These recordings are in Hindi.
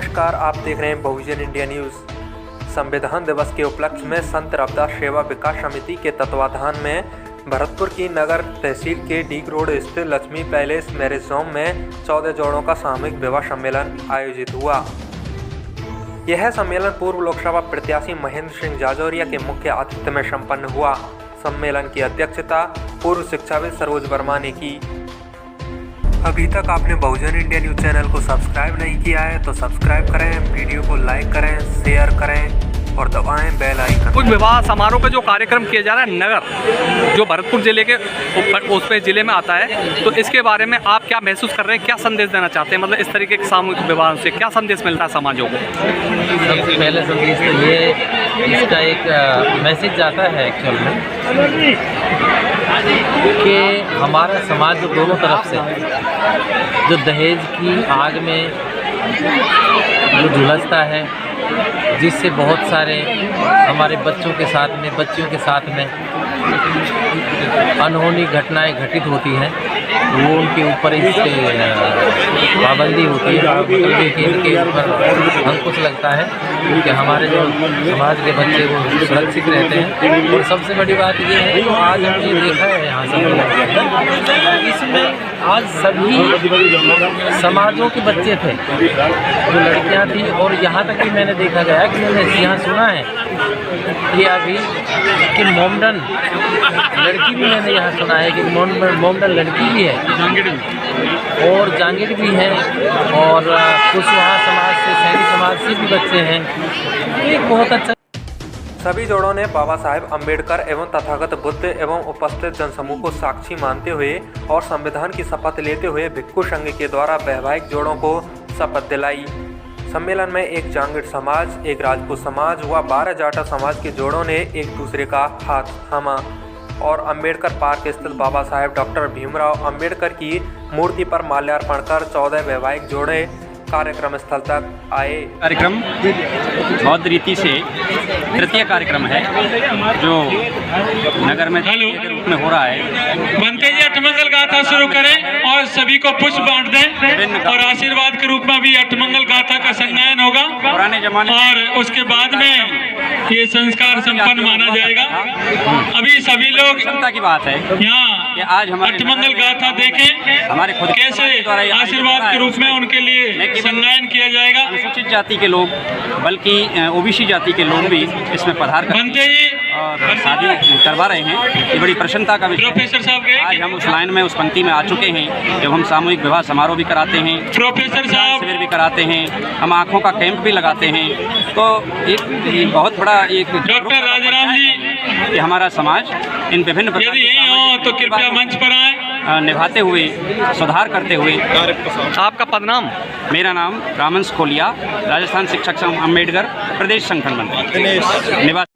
नमस्कार, आप देख रहे हैं बहुजन इंडिया न्यूज़। संविधान दिवस के उपलक्ष्य में संत रविदास सेवा विकास समिति के तत्वाधान में भरतपुर की नगर तहसील के डीग रोड स्थित लक्ष्मी पैलेस मैरिज होम में 14 जोड़ों का सामूहिक विवाह सम्मेलन आयोजित हुआ। यह सम्मेलन पूर्व लोकसभा प्रत्याशी महेंद्र सिंह जाजौरिया के मुख्य आतिथ्य में संपन्न हुआ। सम्मेलन की अध्यक्षता पूर्व शिक्षाविद सरोज वर्मा ने की। अभी तक आपने बहुजन इंडिया न्यूज़ चैनल को सब्सक्राइब नहीं किया है तो सब्सक्राइब करें, वीडियो को लाइक करें, शेयर करें और दबाएं बेल आइकन। कुछ विवाह समारोह का जो कार्यक्रम किया जा रहा है नगर, जो भरतपुर जिले के उस पे जिले में आता है, तो इसके बारे में आप क्या महसूस कर रहे हैं, क्या संदेश देना चाहते हैं? मतलब इस तरीके के सामूहिक विवाह से क्या संदेश मिलता है समाजों को? सबसे पहले संदेश तो ये इसका एक मैसेज जाता है एक्चुअल में कि हमारा समाज जो दोनों तरफ से जो दहेज की आग में जो झुलसता है, जिससे बहुत सारे हमारे बच्चों के साथ में, बच्चियों के साथ में अनहोनी घटनाएं घटित होती हैं, वो उनके ऊपर इससे पाबंदी होती है, इनके ऊपर अंकुश लगता है कि हमारे जो समाज के बच्चे वो सुरक्षित रहते हैं। और सबसे बड़ी बात ये है कि आज हमने देखा है यहाँ सब इसमें आज सभी समाजों के बच्चे थे, जो लड़कियाँ थी, और यहाँ तक भी मैंने देखा गया कि मैंने यहाँ सुना है कि अभी कि मोमडन लड़की भी मैंने यहाँ सुना है कि मोमडन लड़की भी है और जांगीर भी है, और कुशवाहा समाज से, सैनी समाज से भी बच्चे हैं। एक बहुत अच्छा। सभी जोड़ों ने बाबा साहेब अम्बेडकर एवं तथागत बुद्ध एवं उपस्थित जनसमूह को साक्षी मानते हुए और संविधान की शपथ लेते हुए भिक्षु संघ के द्वारा वैवाहिक जोड़ों को शपथ दिलाई। सम्मेलन में एक जांगीर समाज, एक राजपूत समाज व 12 जाटा समाज के जोड़ों ने एक दूसरे का हाथ थामा और अंबेडकर पार्क स्थित बाबा साहेब डॉक्टर भीमराव अंबेडकर की मूर्ति पर माल्यार्पण कर 14 वैवाहिक जोड़े कार्यक्रम स्थल तक आए। कार्यक्रम बौद्ध रीति से तृतीय कार्यक्रम है जो नगर में रूप में हो रहा है। बनते ही अष्टमंगल गाथा शुरू करें और सभी को पुष्प बांट दें और आशीर्वाद के रूप में भी अष्टमंगल गाथा का संज्ञान होगा पुराने जमाने और उसके बाद में ये संस्कार संपन्न माना जाएगा। अभी सभी लोग क्षमता की बात है यहाँ आज हमारे अष्टमंगल गाथा देखें, हमारे खुद कैसे आशीर्वाद के रूप में उनके लिए संज्ञान किया जाएगा। अनुसूचित जाति के लोग बल्कि ओबीसी जाति के लोग भी इसमें पधार कर बनते ही और शादी करवा रहे हैं। ये बड़ी प्रसन्नता का विषय। प्रोफेसर साहब आज हम उस लाइन में, उस पंक्ति में आ चुके हैं जब हम सामूहिक विवाह समारोह भी कराते हैं, प्रोफेसर साहब शिविर भी कराते हैं, हम आँखों का कैंप भी लगाते हैं। तो एक बहुत बड़ा एक डॉक्टर राजाराम जी कि हमारा समाज इन विभिन्न यदि यही हो तो कृपया मंच पर आए। निभाते हुए, सुधार करते हुए। आपका पदनाम? मेरा नाम रामंश खोलिया, राजस्थान शिक्षक संघ अम्बेडकर प्रदेश संगठन मंत्री निवास।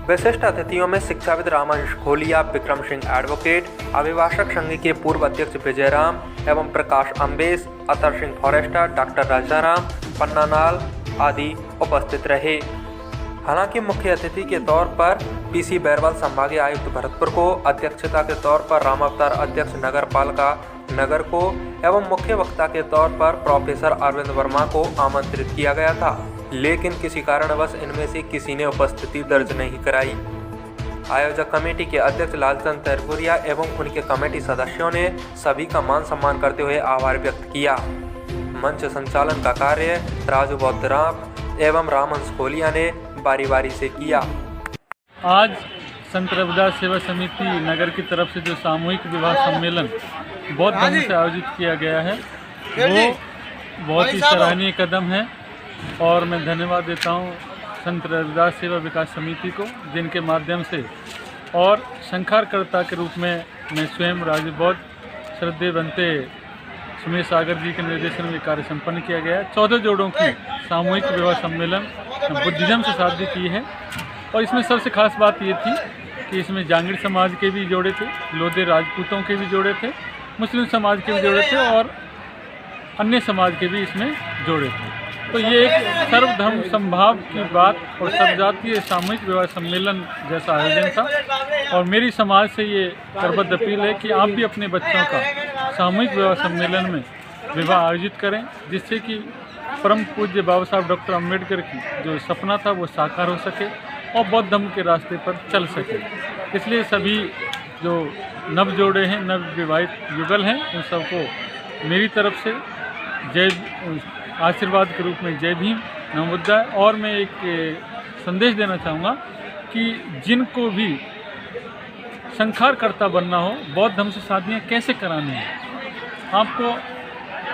विशिष्ट अतिथियों में शिक्षाविद रामंश खोलिया, विक्रम सिंह एडवोकेट, अभिभाषक संघ के पूर्व अध्यक्ष विजयराम एवं प्रकाश अम्बेश, अतर सिंह फॉरेस्टर, डॉक्टर राजाराम, पन्ना नाल आदि उपस्थित रहे। हालांकि मुख्य अतिथि के तौर पर पीसी बैरवाल संभागीय आयुक्त भरतपुर को, अध्यक्षता के तौर पर राम अवतार अध्यक्ष नगर पालिका नगर को एवं मुख्य वक्ता के तौर पर प्रोफेसर अरविंद वर्मा को आमंत्रित किया गया था, लेकिन किसी कारणवश इनमें से किसी ने उपस्थिति दर्ज नहीं कराई। आयोजक कमेटी के अध्यक्ष लालचंद तरपुरिया एवं उनके कमेटी सदस्यों ने सभी का मान सम्मान करते हुए आभार व्यक्त किया। मंच संचालन का कार्य राजू बौद्धराम एवं रामंश खोलिया ने बारी बारी से किया। आज संत रविदास सेवा समिति नगर की तरफ से जो सामूहिक विवाह सम्मेलन बहुत ढंग से आयोजित किया गया है, वो बहुत ही सराहनीय कदम है और मैं धन्यवाद देता हूँ संत रविदास सेवा विकास समिति को, जिनके माध्यम से और शंखारकर्ता के रूप में मैं स्वयं राजबौद्ध श्रद्धेय बनते सुमेश सागर जी के निर्देशन में कार्य संपन्न किया गया है। 14 जोड़ों की सामूहिक विवाह सम्मेलन बुद्धिज्म से शादी की है और इसमें सबसे खास बात ये थी कि इसमें जांगीर समाज के भी जोड़े थे, लोधे राजपूतों के भी जोड़े थे, मुस्लिम समाज के भी जोड़े थे और अन्य समाज के भी इसमें जोड़े थे। तो ये एक सर्वधर्म समभाव की बात और सर्वजातीय सामूहिक विवाह सम्मेलन जैसा आयोजन था और मेरी समाज से ये करबद्ध अपील है कि आप भी अपने बच्चों का सामूहिक विवाह सम्मेलन में विवाह आयोजित करें, जिससे कि परम पूज्य बाबा साहब डॉक्टर अम्बेडकर की जो सपना था वो साकार हो सके और बौद्ध धर्म के रास्ते पर चल सके। इसलिए सभी जो नव जोड़े हैं, नव विवाहित युगल हैं, उन सबको मेरी तरफ से जय आशीर्वाद के रूप में जय भीम, नमो बुद्धाय। और मैं एक संदेश देना चाहूँगा कि जिनको भी संस्कारकर्ता बनना हो, बौद्ध धर्म से शादियाँ कैसे करानी है, आपको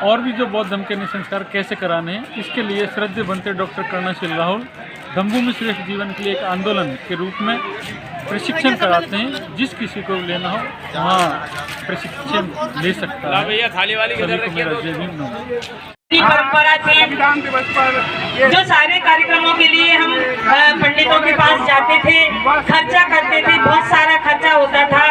और भी जो बौद्ध धर्म के संस्कार कैसे कराने हैं, इसके लिए श्रद्धेय बनते डॉक्टर कर्णशील राहुल धम्मभूमि श्रेष्ठ जीवन के लिए एक आंदोलन के रूप में प्रशिक्षण कराते हैं। जिस किसी को लेना हो वहाँ प्रशिक्षण ले सकता है। सभी को मेरा जय भीम, नमो। परंपरा थी जो सारे कार्यक्रमों के लिए हम पंडितों के पास जाते थे, खर्चा करते थे, बहुत सारा खर्चा होता था।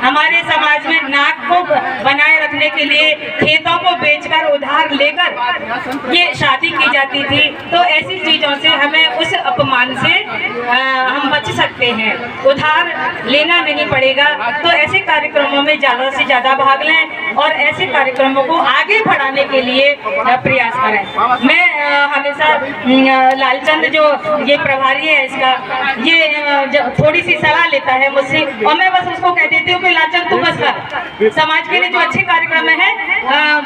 हमारे समाज में नाक को बनाए रखने के लिए खेतों को बेचकर उधार लेकर ये शादी की जाती थी। तो ऐसी चीजों से हमें उस अपमान से हम बच सकते हैं, उधार लेना नहीं पड़ेगा। तो ऐसे कार्यक्रमों में ज्यादा से ज्यादा भाग लें और ऐसे कार्यक्रमों को आगे बढ़ाने के लिए प्रयास करें। मैं हमेशा लालचंद जो ये प्रभारी है इसका, ये थोड़ी सी सलाह लेता है मुझसे और मैं बस उसको कह देती हूँ कि लालचंद तू बस कर, समाज के लिए जो अच्छे कार्यक्रम है,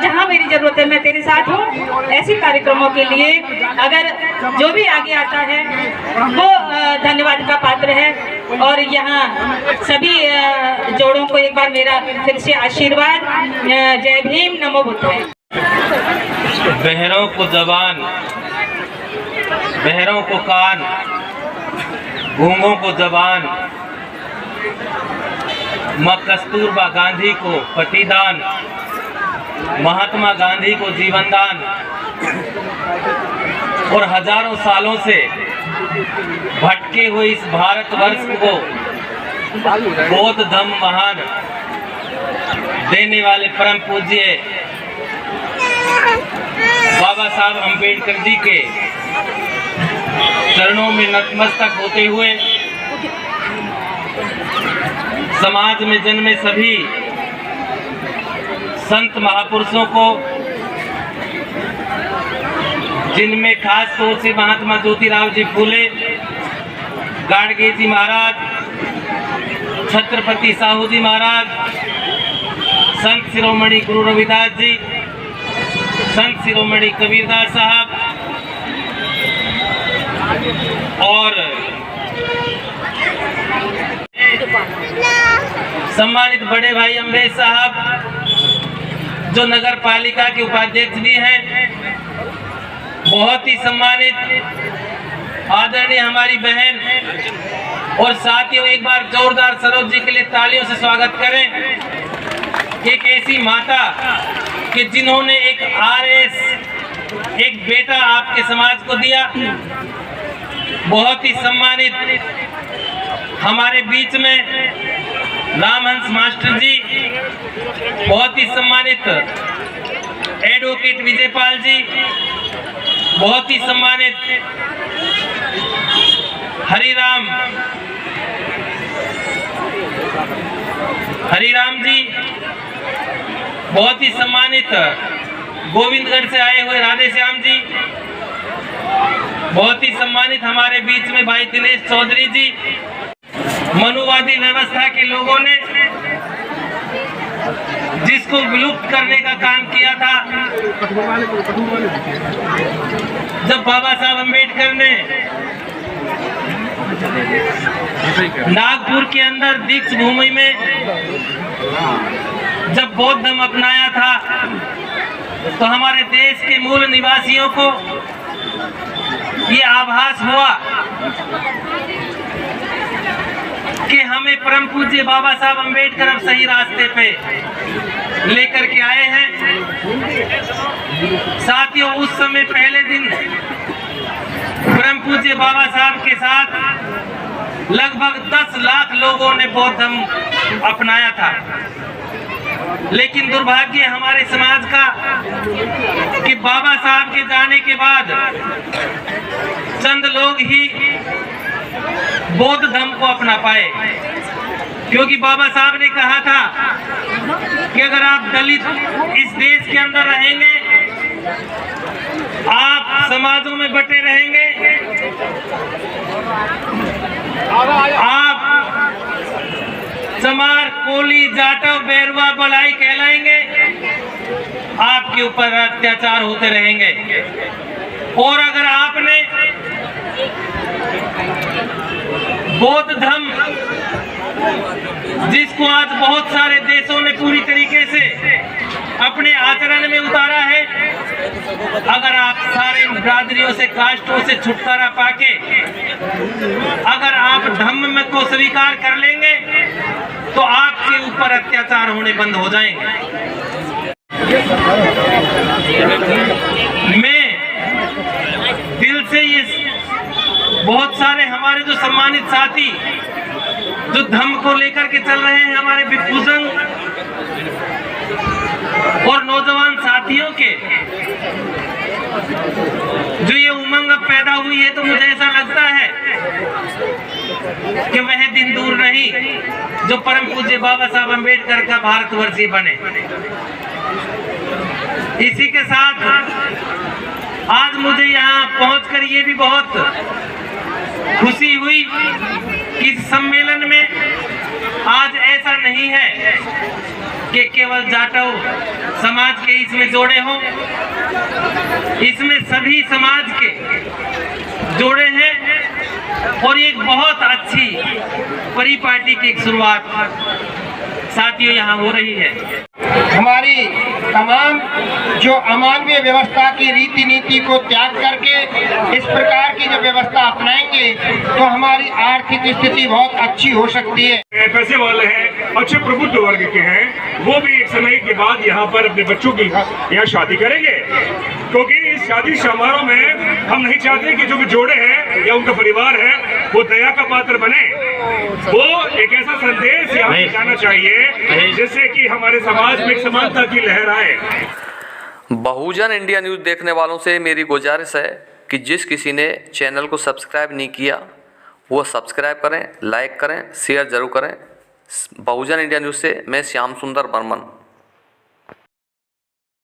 जहाँ मेरी जरूरत है मैं तेरे साथ हूँ। ऐसे कार्यक्रमों के लिए अगर जो भी आगे आता है वो धन्यवाद का पात्र है। और यहाँ सभी जोड़ों को एक बार मेरा फिर से आशीर्वाद, जय भीम, नमो बुद्धाय। बहरों को जबान, बहरों को कान, गूंगों को जबान, माँ कस्तूरबा गांधी को पतिदान, महात्मा गांधी को जीवनदान और हजारों सालों से भटके हुए इस भारतवर्ष को बौद्ध धम्म महान देने वाले परम पूज्य बाबा साहब अम्बेडकर जी के चरणों में नतमस्तक होते हुए समाज में जन्मे सभी संत महापुरुषों को, जिनमें खास तौर से महात्मा ज्योतिराव जी फूले, गाडगे जी महाराज, छत्रपति साहू जी महाराज, संत शिरोमणि गुरु रविदास जी, संत शिरोमणि कबीरदास साहब और सम्मानित बड़े भाई अम्बेश साहब जो नगर पालिका के उपाध्यक्ष भी हैं, बहुत ही सम्मानित आदरणीय हमारी बहन, और साथियों एक बार जोरदार सरोज जी के लिए तालियों से स्वागत करें। एक ऐसी माता कि जिन्होंने एक आरएस, एक बेटा आपके समाज को दिया। बहुत ही सम्मानित हमारे बीच में रामहंस मास्टर जी, बहुत ही सम्मानित एडवोकेट विजयपाल जी, बहुत ही सम्मानित हरिराम जी, बहुत ही सम्मानित गोविंदगढ़ से आए हुए राधे श्याम जी, बहुत ही सम्मानित हमारे बीच में भाई दिनेश चौधरी जी। मनुवादी व्यवस्था के लोगों ने जिसको विलुप्त करने का काम किया था, जब बाबा साहब अम्बेडकर ने नागपुर के अंदर दीक्ष भूमि में जब बौद्ध धर्म अपनाया था, तो हमारे देश के मूल निवासियों को ये आभास हुआ कि हमें परम पूज्य बाबा साहब अम्बेडकर अब सही रास्ते पे लेकर के आए हैं। साथियों, उस समय पहले दिन परम पूज्य बाबा साहब के साथ लगभग 10 लाख लोगों ने बौद्ध धर्म अपनाया था। लेकिन दुर्भाग्य हमारे समाज का कि बाबा साहब के जाने के बाद चंद लोग ही बौद्ध धर्म को अपना पाए। क्योंकि बाबा साहब ने कहा था कि अगर आप दलित इस देश के अंदर रहेंगे, आप समाजों में बटे रहेंगे, आप चमार, कोली, जाटव, बैरवा, बलाई कहलाएंगे, आपके ऊपर अत्याचार होते रहेंगे। और अगर आपने बौद्ध धर्म, जिसको आज बहुत सारे देशों ने पूरी तरीके से अपने आचरण में उतारा है, अगर आप सारे बिरादरियों से, कास्टों से छुटकारा पाके अगर आप धम्म में को स्वीकार कर लेंगे तो आपके ऊपर अत्याचार होने बंद हो जाएंगे। मैं दिल से ये बहुत सारे हमारे जो सम्मानित साथी जो धम्म को लेकर के चल रहे हैं, हमारे भिक्षुसंघ और नौजवान साथियों के जो ये उमंग अब पैदा हुई है, तो मुझे ऐसा लगता है कि वह दिन दूर नहीं जो परम पूज्य बाबा साहब अम्बेडकर का भारतवर्षीय बने। इसी के साथ आज मुझे यहाँ पहुंचकर ये भी बहुत खुशी हुई कि इस सम्मेलन में आज ऐसा नहीं है कि केवल जाटव समाज के इसमें जोड़े हों, इसमें सभी समाज के जोड़े हैं और एक बहुत अच्छी परिपाटी की एक शुरुआत साथियों यहाँ हो रही है। हमारी तमाम जो अमानवीय व्यवस्था की रीति नीति को त्याग करके इस प्रकार की जो व्यवस्था अपनाएंगे तो हमारी आर्थिक स्थिति बहुत अच्छी हो सकती है। पैसे वाले हैं, अच्छे प्रबुद्ध वर्ग के हैं, वो भी एक समय के बाद यहाँ पर अपने बच्चों की यहाँ शादी करेंगे, क्योंकि इस शादी समारोह में हम नहीं चाहते कि जो भी जोड़े हैं या उनका परिवार है वो दया का पात्र बने। वो एक ऐसा संदेश यहाँ जाना चाहिए जिससे कि हमारे समाज में एक समानता की लहर आए। बहुजन इंडिया न्यूज़ देखने वालों से मेरी गुजारिश है कि जिस किसी ने चैनल को सब्सक्राइब नहीं किया वो सब्सक्राइब करें, लाइक करें, शेयर जरूर करें। बहुजन इंडिया न्यूज़ से मैं श्याम सुंदर बर्मन।